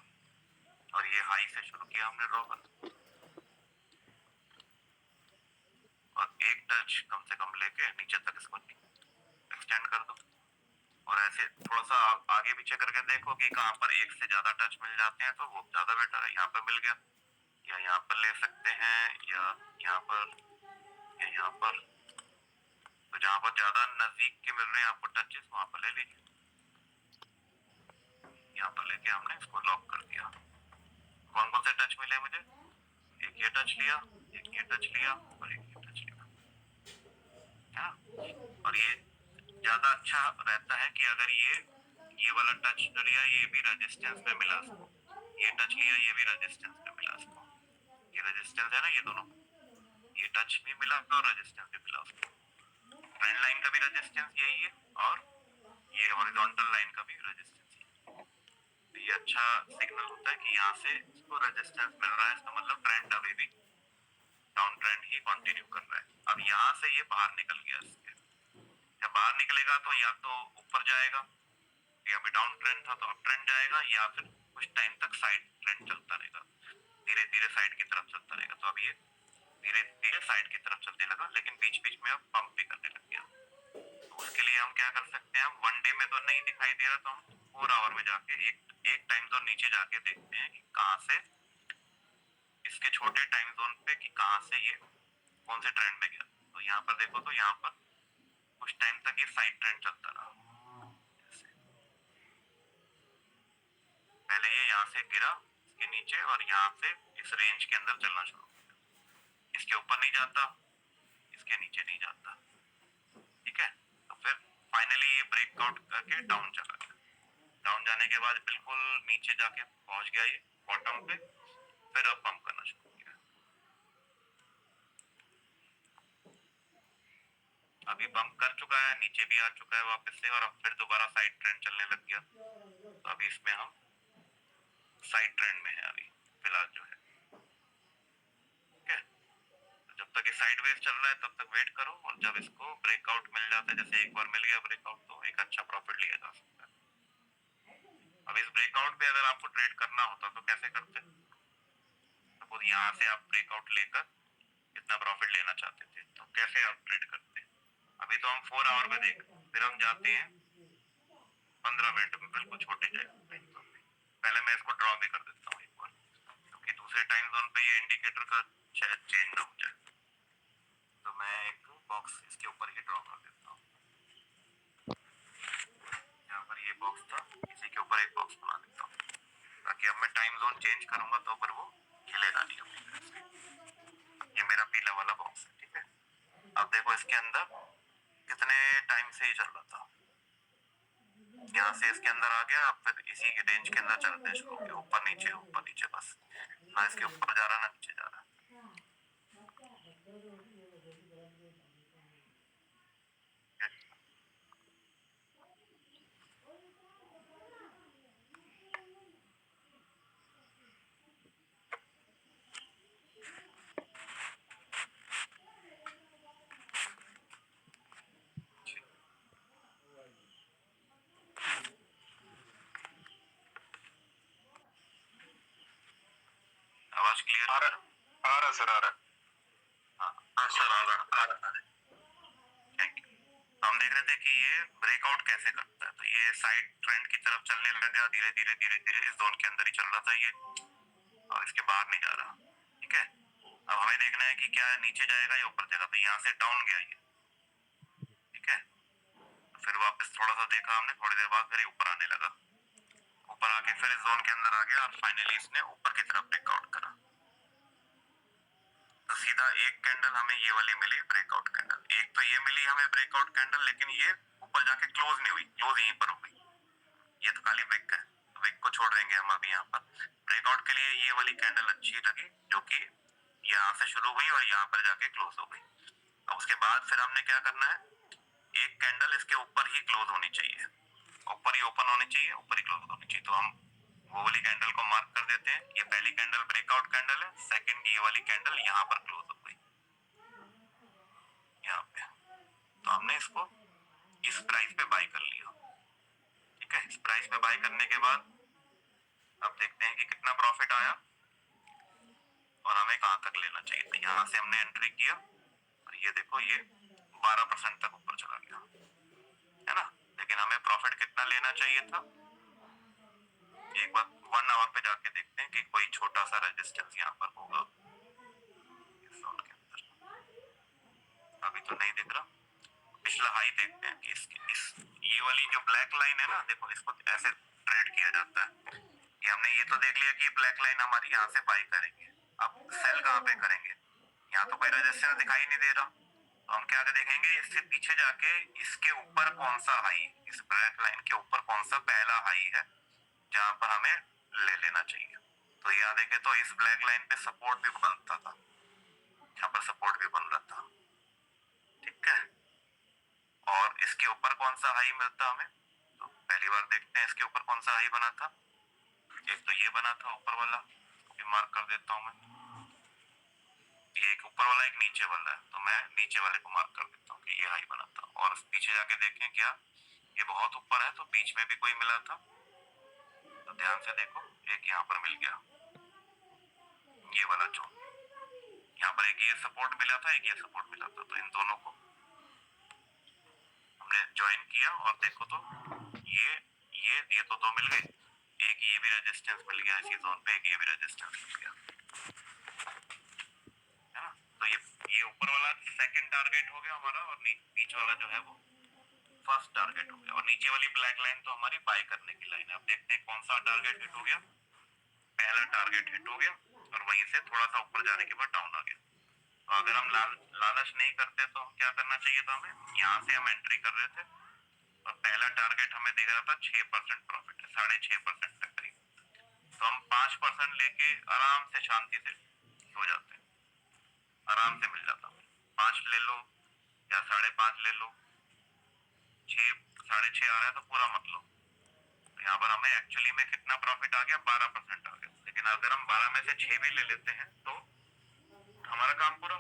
और ये हाई से शुरू किया हमने ड्रॉ कर, और एक टच कम से कम लेके नीचे तक इसको एक्सटेंड कर दो, और ऐसे थोड़ा सा आगे पीछे करके देखो कि कहाँ पर एक से ज्यादा टच मिल जाते हैं तो वो ज्यादा बेटर है। यहाँ पर मिल गया, या यहाँ पर ले सकते हैं, या यहाँ पर, या यहाँ पर, तो जहाँ पर ज्यादा नजदीक के मिल रहे हैं आपको टचेस वहां पर ले लीजिए। यहाँ पर लेके हमने इसको लॉक कर दिया। कौन कौन से टच मिले मुझे, एक ये टच लिया, एक ये टच लिया और एक ये टच लिया, और ये ज्यादा अच्छा रहता है कि अगर ये वाला टच जो लिया ये भी रेजिस्टेंस पे मिला इसको, ये टच लिया ये भी रेजिस्टेंस पे मिला इसको, ये रेजिस्टेंस है ना, ये दोनों, ये टच भी मिला और रेजिस्टेंस भी मिला उसको। ट्रेंड लाइन का भी रेजिस्टेंस यही है और ये हॉरिजॉन्टल लाइन का भी रेजिस्टेंस है। तो ये अच्छा सिग्नल होता है कि यहाँ से इसको रेजिस्टेंस मिल रहा है, इसका मतलब ट्रेंड अभी भी डाउन ट्रेंड ही कंटिन्यू कर रहा है। अब यहाँ से ये बाहर निकल गया, इसके जब बाहर निकलेगा तो या तो ऊपर जाएगा, या अभी डाउन ट्रेंड था तो अप ट्रेंड जाएगा, या फिर कुछ टाइम तक साइड ट्रेंड चलता रहेगा, धीरे धीरे साइड की तरफ चलता रहेगा। तो अब ये धीरे धीरे साइड की तरफ चलने लगा, लेकिन बीच बीच में अब पंप भी करने लग गया। तो उसके लिए हम क्या कर सकते हैं, वन डे में तो नहीं दिखाई दे रहा, तो हम 4 आवर में जाके एक टाइम तो नीचे जाके देखते हैं कि कहाँ से इसके छोटे टाइम जोन पे कि कहाँ से ये कौन से ट्रेंड में गया। तो यहाँ पर देखो, तो यहाँ पर कुछ टाइम तक ये साइड ट्रेंड चलता रहा, पहले ये यहाँ से गिरा इसके नीचे और यहाँ से इस रेंज के अंदर चलना शुरू किया, इसके ऊपर नहीं जाता, इसके नीचे नहीं जाता, ठीक है। तो फिर फाइनली ये ब्रेकआउट करके डाउन चला गया, डाउन जाने के बाद बिल्कुल नीचे जाके पहुंच गया ये बॉटम पे, फिर अब पंप करना शुरू किया। अभी पंप कर चुका है, नीचे भी आ चुका है वापस से, और अब फिर दोबारा साइड ट्रेंड चलने लग गया। तो अभी इसमें हम साइड ट्रेंड में है अभी फिलहाल जो है, ठीक है। तो जब तक ये साइडवेज चल रहा है तब तक वेट करो, और जब इसको ब्रेकआउट मिल जाता है, जैसे एक बार मिल गया ब्रेकआउट, तो एक अच्छा प्रॉफिट लिया जा सकता है। अब इस ब्रेकआउट पे अगर आपको ट्रेड करना होता तो कैसे करते, सपोज यहाँ से आप ब्रेकआउट लेकर इतना प्रॉफिट लेना चाहते थे तो कैसे आप ट्रेड करते। अभी तो हम 4 आवर में देख, फिर हम जाते हैं 15 मिनट में, बिल्कुल छोटे टाइम जोन में। पहले मैं इसको ड्रॉ भी कर देता हूँ एक बार, क्योंकि दूसरे टाइम जोन पे ये इंडिकेटर का शायद चेंज ना हो जाए। तो मैं एक बॉक्स इसके ऊपर ही ड्रॉ कर देता हूँ, यहाँ पर ये बॉक्स था, इसी के ऊपर एक बॉक्स बना देता हूँ, ताकि अब मैं टाइम जोन चेंज करूंगा तो फिर वो हिलेगा नहीं। ये मेरा पीला वाला बॉक्स है, ठीक है। अब इसके अंदर कितने टाइम से ये चल रहा था, यहाँ से इसके अंदर आ गया, फिर इसी के रेंज के अंदर चलते शुरू हो गया, ऊपर नीचे बस, ना इसके ऊपर जा रहा ना नीचे जा रहा। आवाज क्लियर आ रहा सर, आ रहा। हाँ सर, आ रहा। Thank you. हम देख रहे थे कि ये ब्रेकआउट कैसे करता है, तो ये साइड ट्रेंड की तरफ चलने लग गया, धीरे धीरे धीरे धीरे इस जोन के अंदर ही चल रहा था ये, और इसके बाहर नहीं जा रहा। ठीक है, अब हमें देखना है कि क्या नीचे जाएगा या ऊपर जाएगा, तो यहाँ से डाउन गया ये। ठीक है, फिर वापस थोड़ा सा देखा हमने, थोड़ी देर बाद फिर ऊपर आने लगा, ऊपर आके फिर इस जोन के अंदर आ गया, और फाइनली इसने ऊपर की तरफ ब्रेकआउट करा। तो सीधा एक कैंडल हमें ये वाली मिली, ब्रेकआउट कैंडल। एक तो ये मिली हमें ब्रेकआउट कैंडल, लेकिन ये ऊपर जाके क्लोज नहीं हुई, क्लोज यहीं पर हो गई। ये तो खाली विक है, तो विक को छोड़ देंगे हम अभी। यहाँ पर ब्रेकआउट के लिए ये वाली कैंडल अच्छी लगी, जो कि यहाँ से शुरू हुई और यहाँ पर जाके क्लोज हो गई। अब उसके बाद फिर हमने क्या करना है, एक कैंडल इसके ऊपर ही क्लोज होनी चाहिए, ऊपर ही ओपन होनी चाहिए, ऊपर ही क्लोज होनी चाहिए। तो हम वो वाली कैंडल को मार्क कर देते हैं। ये पहली कैंडल ब्रेकआउट कैंडल है, सेकंड ये वाली कैंडल यहाँ पर क्लोज हो गई, यहाँ पे। तो हमने इसको इस प्राइस पे बाय कर लिया। ठीक है, इस प्राइस पे बाय करने के बाद अब देखते हैं कि कितना प्रॉफिट आया और हमें कहाँ तक लेना चाहिए। तो यहाँ से हमने एंट्री किया और ये देखो, ये 12% तक ऊपर चला गया, है ना। लेकिन हमें प्रॉफिट कितना लेना चाहिए था, एक बार 1 आवर पे जाके देखते हैं कि कोई छोटा सा रेजिस्टेंस यहाँ पर होगा इस जोन के अंदर। अभी तो नहीं दिख रहा। पिछला हाई देखते हैं कि ये वाली जो ब्लैक लाइन है ना, देखो इसको ऐसे ट्रेड किया जाता है। ये हमने ये तो देख लिया कि ब्लैक लाइन हमारी यहाँ से बाय करेंगे। अब सेल कहाँ पे करेंगे, यहाँ तो कोई रेजिस्टेंस दिखाई नहीं दे रहा, तो हम क्या देखेंगे, इससे पीछे जाके इसके ऊपर कौन सा हाई, इस ब्लैक लाइन के ऊपर कौन सा पहला हाई है जहां पर हमें ले लेना चाहिए। तो यहाँ देखे तो इस ब्लैक लाइन पे सपोर्ट भी बनता था, यहाँ पर सपोर्ट भी बन रहा था। ठीक है, और इसके ऊपर कौन सा हाई मिलता हमें, तो पहली बार देखते हैं इसके ऊपर कौन सा हाई बना था। एक तो ये बना था ऊपर वाला, भी मार्क कर देता हूँ मैं। ये एक ऊपर वाला, एक नीचे वाला है, तो मैं नीचे वाले को मार्क कर देता हूँ कि ये हाई बना था। और पीछे जाके देखें क्या ये बहुत ऊपर है, तो बीच में भी कोई मिला था, तो ध्यान से देखो, एक यहाँ पर मिल गया, ये वाला जोन। यहाँ पर एक ये सपोर्ट मिला था, एक ये सपोर्ट मिला था, तो इन दोनों को हमने ज्वाइन किया और देखो तो ये तो दो मिल गए, एक ये भी रेजिस्टेंस मिल गया इसी जोन पे, एक ये भी रेजिस्टेंस मिल गया, है ना। तो ये ऊपर वाला सेकंड टारगेट हो गया हमारा, और बीच वाला जो है वो फर्स्ट टारगेट हो गया। और नीचे वाली ब्लैक लाइन तो हमारी बाय करने की लाइन है। अब देखते हैं कौन सा टारगेट हिट हो गया। पहला टारगेट हिट हो गया और वहीं से थोड़ा सा ऊपर जाने के बाद डाउन आ गया। तो अगर हम लालच नहीं करते तो हम क्या करना चाहिए था, हमें यहाँ से हम एंट्री कर रहे थे और पहला टारगेट हमें दिख रहा था 6% प्रॉफिट है, 6.5% तक करीब। तो हम 5% लेके आराम से शांति से सो जाते हैं, आराम से मिल जाता है। 5 ले लो या 5.5 ले लो, 6.5 आ रहा है तो पूरा मत लो। तो यहाँ पर हमें एक्चुअली में कितना प्रॉफिट आ गया, 12% आ गया। लेकिन अगर हम 12 में से 6 भी ले लेते हैं तो हमारा काम पूरा,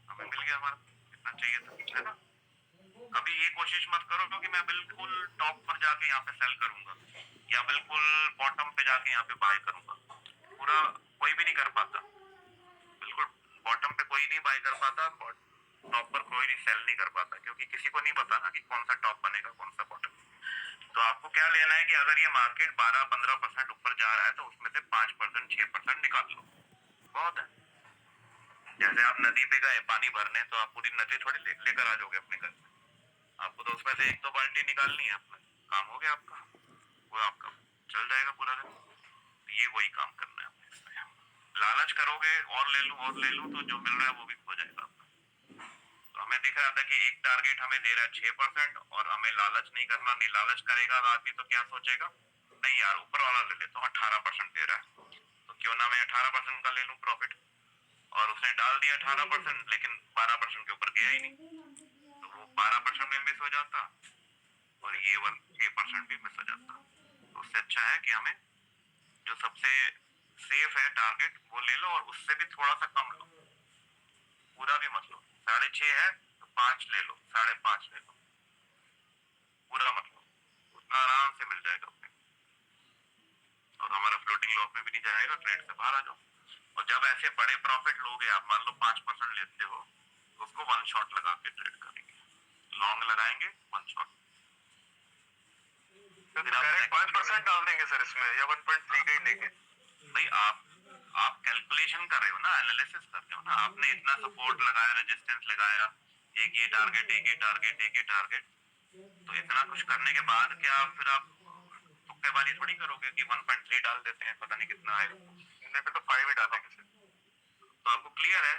हमें मिल गया हमारा कितना चाहिए था, है ना। कभी ये कोशिश मत करो क्योंकि मैं बिल्कुल टॉप पर जाके यहाँ पे सेल करूंगा या बिल्कुल बॉटम पे जाके यहाँ पे बाय करूंगा, पूरा कोई भी नहीं कर पाता। बिल्कुल बॉटम पे कोई नहीं बाय कर पाता, टॉप पर कोई नहीं सेल नहीं कर पाता, क्योंकि किसी को नहीं पता ना कि कौन सा टॉप बनेगा कौन सा बॉटम। तो आपको क्या लेना है कि अगर ये मार्केट 12-15% ऊपर जा रहा है तो उसमें से 5% 6% निकाल लो, बहुत है। जैसे आप नदी पे गए पानी भरने, तो आप पूरी नदी थोड़ी लेकर आ जाओगे अपने घर में, आपको तो उसमें से 1-2 बाल्टी निकालनी है, अपना काम हो गया आपका, वो आपका चल जाएगा पूरा दिन। ये वही काम करना है हमें इसमें। लालच करोगे और ले लूं तो जो मिल रहा है वो भी खो जाएगा आपका। तो दिख रहा था कि एक टारगेट हमें दे रहा है 6% और हमें लालच नहीं करना, नहीं लालच करेगा आदमी तो क्या सोचेगा, नहीं यार ऊपर वाला ले लेता हूँ 18% दे रहा है तो क्यों ना मैं 18% का ले लूँ प्रॉफिट। और उसने डाल दिया 18%, लेकिन 12% के ऊपर गया ही नहीं, तो वो 12% में मिस हो जाता और ये 6% भी मिस हो जाता। तो उससे अच्छा है कि हमें जो सबसे सेफ है टारगेट वो ले लो और उससे भी थोड़ा सा कम लो, पूरा भी मत लो। 6.5 है तो 5 ले लो, 5.5 ले लो, पूरा मत लो, उतना आराम से मिल जाएगा अपने और हमारा फ्लोटिंग लॉस में भी नहीं जाएगा, ट्रेड से बाहर आ जाओ। और जब ऐसे बड़े प्रॉफिट लोगे आप, मान लो 5% लेते हो तो उसको वन शॉट लगा के ट्रेड करेंगे, लॉन्ग लगाएंगे वन शॉट। तो डायरेक्ट 5% डाल देंगे सर इसमें या 1.3 का ही लेंगे? भाई आप कैलकुलेशन कर रहे हो ना, एनालिसिस कर रहे हो ना, आपने इतना सपोर्ट लगाया, रेजिस्टेंस लगाया, एक ये टारगेट, एक ये टारगेट, एक ये टारगेट, तो इतना कुछ करने के बाद क्या फिर आप तुक्केबाजी थोड़ी करोगे कि 1.3 डाल देते हैं पता नहीं कितना आएगा, नहीं फिर तो 5 ही डालेंगे सर। तो आपको क्लियर है।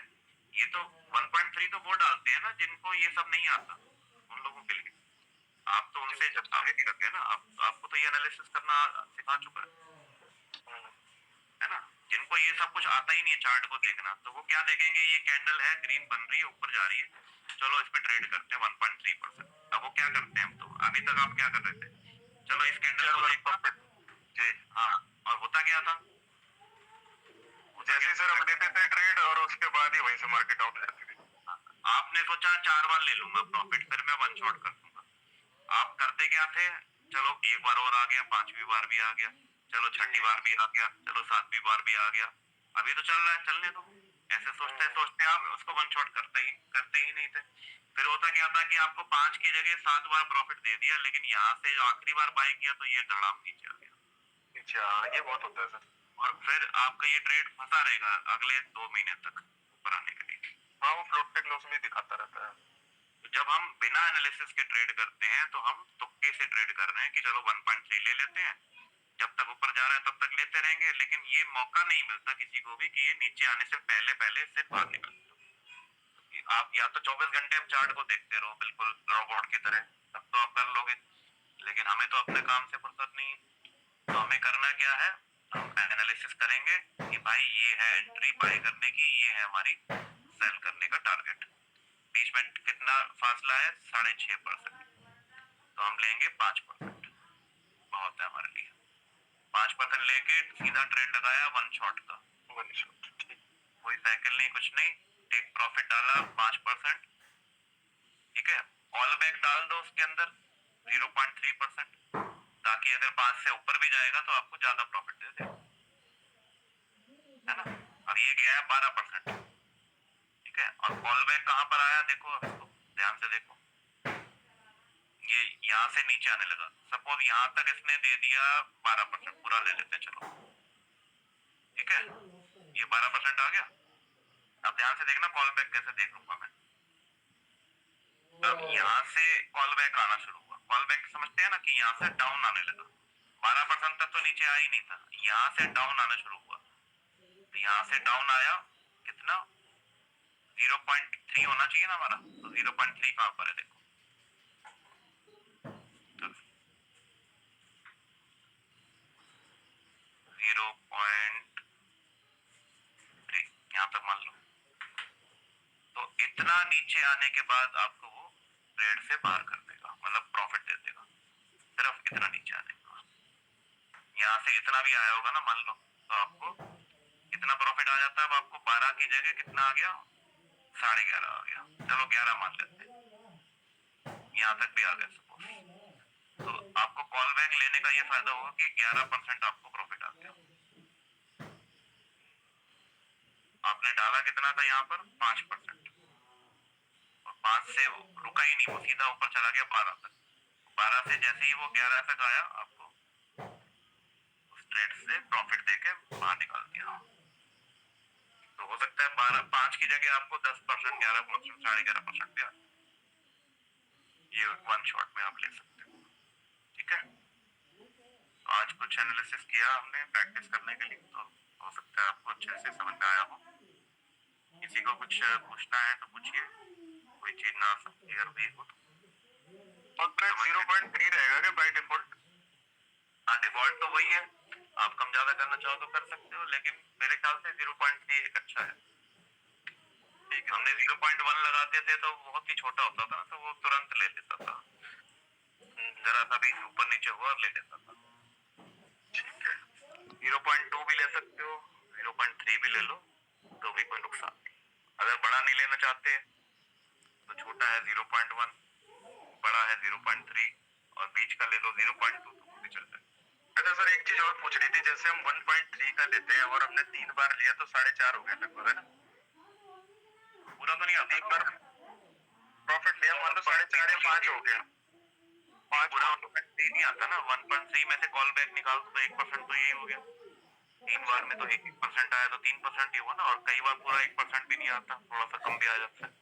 ये तो 1.3 तो वो डालते हैं ना जिनको ये सब नहीं आता, उन लोगों के लिए। आप तो उनसे जब आगे नहीं करते ना, आपको तो ये एनालिसिस करना सिखा चुका है ना। जिनको ये सब कुछ आता ही नहीं है चार्ट को देखना, तो वो क्या देखेंगे, ये कैंडल है ग्रीन बन रही है ऊपर जा रही है, चलो इसमें ट्रेड करते हैं 1.3%। अब वो क्या करते हैं, हम तो अभी तक आप क्या कर रहे थे, चलो इस कैंडल को देखना जी हाँ, और होता क्या था, जैसे सर हम लेते थे ट्रेड और उसके बाद ही वहीं से मार्केट आउट हो जाती थी। आपने सोचा 4 बार ले लूंगा प्रॉफिट, फिर मैं वन शॉट कर दूंगा। आप करते क्या थे, चलो एक बार और आ गया, 5वीं बार भी आ गया, चलो 6ठी बार भी आ गया, चलो 7वीं बार भी आ गया, अभी तो चल रहा है चलने दो। ऐसे सोचते सोचते आप उसको वन शॉट करते ही नहीं थे। फिर होता क्या था कि आपको 5 की जगह 7 बार प्रॉफिट दे दिया, लेकिन यहाँ से जो आखिरी बार बाय किया तो ये धड़ाम नीचे आ गया। अच्छा ये बहुत होता है सर। और फिर आपका ये ट्रेड फंसा रहेगा अगले 2 महीने तक ऊपर आने के लिए। हाँ वो फ्लोटिंग लॉस में दिखाता रहता है। तो जब हम बिना एनालिसिस के ट्रेड करते हैं तो हम तुक्के से ट्रेड कर रहे हैं कि चलो 1.3 ले लेते हैं, जब तक ऊपर जा रहा है तब तक लेते रहेंगे, लेकिन ये मौका नहीं मिलता किसी को भी कि ये नीचे आने से पहले पहले इससे बाहर निकल जाओ। आप या तो 24 घंटे हम चार्ट को देखते रहो बिल्कुल रोबोट की तरह, तब तो आप कर लोगे, लेकिन हमें तो अपने काम से फुर्सत नहीं है। तो हमें करना क्या है, हम एनालिसिस करेंगे कि भाई ये है एंट्री बाय करने की, ये है हमारी सेल करने का टारगेट, बीच में कितना फासला है 6.5%, तो हम लेंगे 5%, बहुत है हमारे लिए। 5% लेके सीधा ट्रेड लगाया वन शॉट का, वन शॉट कोई साइकिल नहीं कुछ नहीं, टेक प्रॉफिट डाला 5%, ठीक है, ऑल बैक डाल दो उसके अंदर 0.3%, ताकि अगर 5 से ऊपर भी जाएगा तो आपको ज्यादा प्रॉफिट दे दे, है ना। अब ये गया है 12%, ठीक है, और कॉल बैक कहां पर आया देखो, अब इसको ध्यान से देखो, ये यहाँ से नीचे आने लगा, सपोज यहाँ तक इसने दे दिया 12%, पूरा ले लेते हैं चलो, ठीक है, ये 12% आ गया। अब ध्यान से देखना कॉल बैक कैसे देख लूंगा मैं, अब यहाँ से कॉल बैक आना शुरू हुआ, कॉल बैक समझते हैं ना कि यहाँ से डाउन आने लगा, 12% तक तो नीचे आ ही नहीं था, यहाँ से डाउन आना शुरू हुआ, तो यहाँ से डाउन आया कितना 0.3 होना चाहिए ना हमारा, तो 0.3 कहां पर है देखो, 0.3 यहाँ तक मान लो। तो इतना नीचे आने के बाद आपको वो ट्रेड से बाहर कर देगा, मतलब प्रॉफिट दे देगा, सिर्फ इतना नीचे आने का। यहाँ से इतना भी आया होगा ना मान लो, तो आपको कितना प्रॉफिट आ जाता है, अब आपको 12 की जगह कितना आ गया, 11.5 आ गया, चलो 11 मान लेते हैं, यहाँ तक भी आ गया सपोज, तो आपको कॉल बैक लेने का ये फायदा होगा कि 11% आपको प्रॉफिट आ गया। आपने डाला कितना था यहाँ पर 5%, और 5 से रुका ही नहीं, वो सीधा ऊपर चला गया 12 तक, 12 से जैसे ही वो 11 तक आया आपको उस ट्रेड से प्रॉफिट देके बाहर निकाल दिया। तो हो सकता है 5 की जगह आपको 10%, 11%, 11.5% दिया, ये वन शॉट में आप ले सकते हो, ठीक है। तो आज कुछ एनालिसिस किया हमने प्रैक्टिस करने के लिए, तो हो सकता है आपको अच्छे से समझ में आया हो। किसी को कुछ पूछना है तो पूछिए। कोई चीज ना क्लियर भी हो। और 0.3 रहेगा क्या बाय डिफॉल्ट? हाँ, डिफॉल्ट तो वही है, आप कम ज्यादा करना चाहो तो कर सकते हो, लेकिन मेरे ख्याल से 0.3 एक अच्छा है। ठीक है, हमने 0.1 लगाते थे तो बहुत ही छोटा होता था, तो वो तुरंत ले लेता था, जरा सा भी ऊपर नीचे हुआ और ले लेता था। ठीक है, 0.2 भी ले सकते हो, 0.3 भी ले लो, तो भी कोई नुकसान नहीं। अगर बड़ा नहीं लेना चाहते तो छोटा है 0.1, बड़ा है 0.3, और बीच का ले लो 0.2, तो वो भी चल जाए। अच्छा सर, एक चीज और पूछनी थी, जैसे हम 1.3 का लेते हैं और हमने 3 बार लिया तो 4.5 हो गया लगभग, है ना? पूरा तो नहीं आता, एक बार प्रॉफिट लिया मान लो 4.5 या 5 हो गया, 5 पूरा 1.3 नहीं आता ना। 1.3 में से कॉल बैक निकाल दो तो 1% तो यही हो गया। 3 बार में तो 1% आया तो 3% ही हुआ ना, और कई बार पूरा 1% भी नहीं आता, थोड़ा सा कम भी आ जाता है।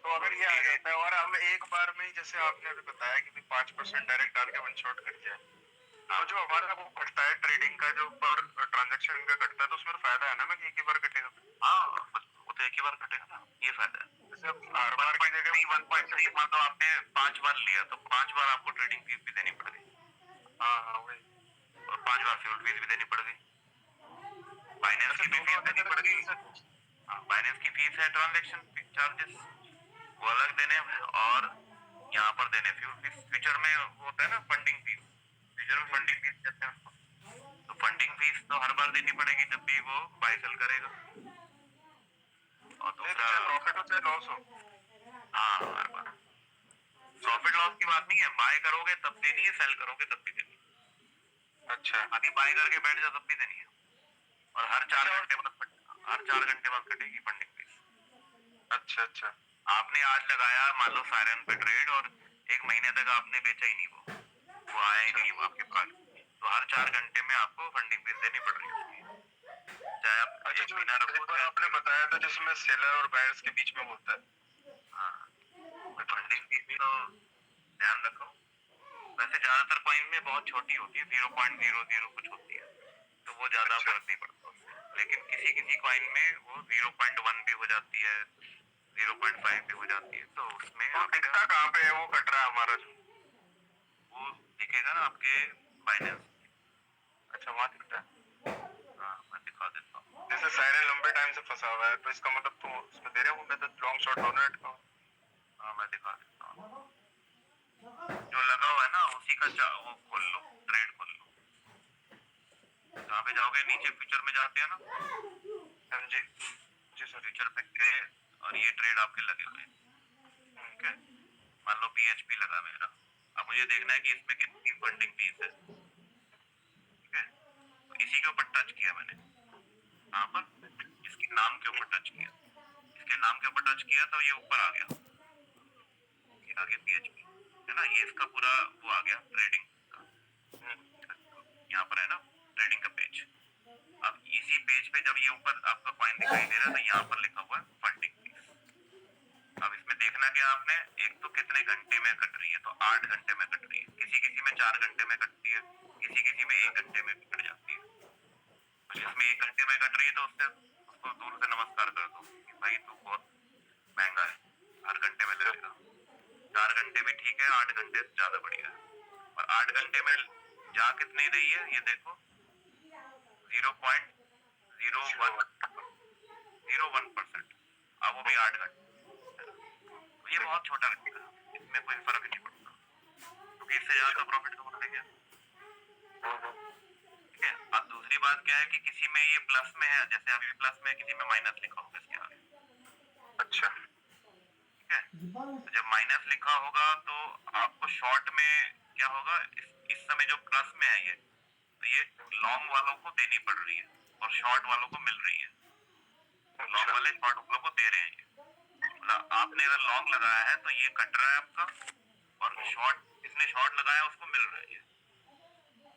तो अगर ये आ जाता है और हम एक बार में ही, जैसे आपने अभी बताया कि 5% डायरेक्ट डाल के वन शॉट कर दिया, तो जो हमारा वो कटता है ट्रेडिंग का, जो पर ट्रांजैक्शन का कटता है, तो उसमें फायदा है ना, मैं एक ही बार कटेगा? हाँ, वो तो एक ही बार कटेगा ना, ये फायदा है। जैसे हर बार की जगह 1.3 मान लो आपने 5 बार लिया तो 5 बार आपको ट्रेडिंग फीस भी देनी पड़ गई, हाँ हाँ वही। और 5 बार फ्यूल फीस भी देनी पड़ गई, फाइनेंस की भी फीस देनी पड़ गई। हाँ, फाइनेंस की फीस है, ट्रांजैक्शन चार्जेस वो अलग देने हैं, और यहाँ पर देने फ्यूल फीस। फ्यूचर में होता है ना फंडिंग फीस, फ्यूचर में फंडिंग फीस कहते हैं उसको, तो फंडिंग फीस तो हर बार देनी पड़ेगी जब भी वो बाय सेल करेगा। और दूसरा प्रॉफिट हो चाहे लॉस हो। हाँ, हर बार प्रॉफिट लॉस की बात नहीं है, बाय करोगे तब देनी है, सेल करोगे तब भी देनी है। अच्छा अभी बाय करके बैठ जाओ तब भी देनी है, और हर 4 घंटे बाद कटेगी फंडिंग फीस। अच्छा अच्छा। आपने आज लगाया मान लो सायरन पे ट्रेड, और 1 महीने तक आपने बेचा ही नहीं, वो आया ही नहीं आपके पास, तो हर 4 घंटे में आपको फंडिंग फीस देनी पड़ रही है उसकी, चाहे आप अच्छा, एक जो महीना एक रखो। बार आपने बताया था जिसमें सेलर और बायर्स के बीच में होता है। हाँ, फंडिंग फीस तो ध्यान रखो। वैसे ज्यादातर कॉइन में बहुत छोटी होती है, 0.00 कुछ होती है, तो वो ज्यादा अच्छा। फर्क नहीं पड़ता उससे, लेकिन किसी किसी कॉइन में वो 0.1 भी हो जाती है, 0.5 भी हो जाती है, तो उसमें तो दिखता कहाँ पे है वो कट रहा है हमारा जो? वो दिखेगा ना आपके फाइनेंस। अच्छा, वहाँ दिखता है। हाँ, मैं दिखा देता हूँ। जैसे सायरन लंबे टाइम से फंसा हुआ है, तो इसका मतलब तो उसमें दे रहे होंगे तो लॉन्ग शॉट डोनेट का। हाँ, मैं दिखा देता हूँ, जो लगा हुआ है ना उसी का वो खोल लो, ट्रेड खोल लो। कहाँ पे जाओगे, नीचे फ्यूचर में जाते हैं ना। हाँ जी जी सर। फ्यूचर पे गए और ये ट्रेड आपके लगे हुए हैं, ठीक है। मान लो PHP लगा मेरा, अब मुझे देखना है कि इसमें कितनी फंडिंग फीस है, ठीक है। तो इसी के ऊपर टच किया मैंने, यहाँ पर इसके नाम के ऊपर टच किया, इसके नाम के ऊपर टच किया तो ये ऊपर आ गया, ये आ गया PHP, है ना, ये इसका पूरा वो आ गया ट्रेडिंग का, यहाँ पर है ना ट्रेडिंग का पेज। अब इसी पेज पे जब ये ऊपर आपका कॉइन दिखाई दे रहा है तो यहाँ पर लिखा हुआ है फंडिंग फीस। अब इसमें देखना क्या आपने, एक तो कितने घंटे में कट रही है, तो 8 घंटे में कट रही है, किसी किसी में 4 घंटे में कटती है, किसी किसी में 1 घंटे में भी कट जाती है। तो जिसमें 1 घंटे में कट रही है तो उसको दूर से नमस्कार कर दो कि भाई तू बहुत महंगा है, हर घंटे में ले लेगा। 4 घंटे भी ठीक है, 8 घंटे से ज्यादा बढ़िया है। और 8 घंटे में जा कितनी रही है ये देखो, 0.01%, अब वो भी 8 घंटे, तो ये बहुत छोटा घंटा है, इसमें कोई फर्क नहीं पड़ता, क्योंकि इससे ज्यादा प्रॉफिट कमा लेंगे। ठीक है, अब दूसरी बात क्या है कि किसी में ये प्लस में है, जैसे अभी प्लस में, किसी में माइनस लिखा होगा इसके आगे। अच्छा। ठीक है, तो जब माइनस लिखा होगा तो आपको शॉर्ट में क्या होगा, इस समय जो प्लस में है ये, तो ये लॉन्ग वालों को देनी पड़ रही है और शॉर्ट वालों को मिल रही है, लॉन्ग वाले शॉर्ट वालों को दे रहे हैं। मतलब आपने अगर लॉन्ग लगाया है तो ये कट रहा है आपका, और शॉर्ट जिसने शॉर्ट लगाया उसको मिल रहा है ये।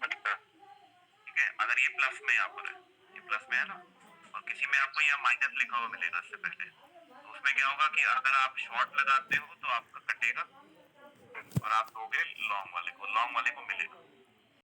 अच्छा। ठीक है, अगर ये प्लस में यहाँ पर है, ये प्लस में है ना, और किसी में आपको यह माइनस लिखा हुआ मिलेगा इससे पहले, तो उसमें क्या होगा कि अगर आप शॉर्ट लगाते हो तो आपका कटेगा, और आप दोगे लॉन्ग वाले को मिलेगा।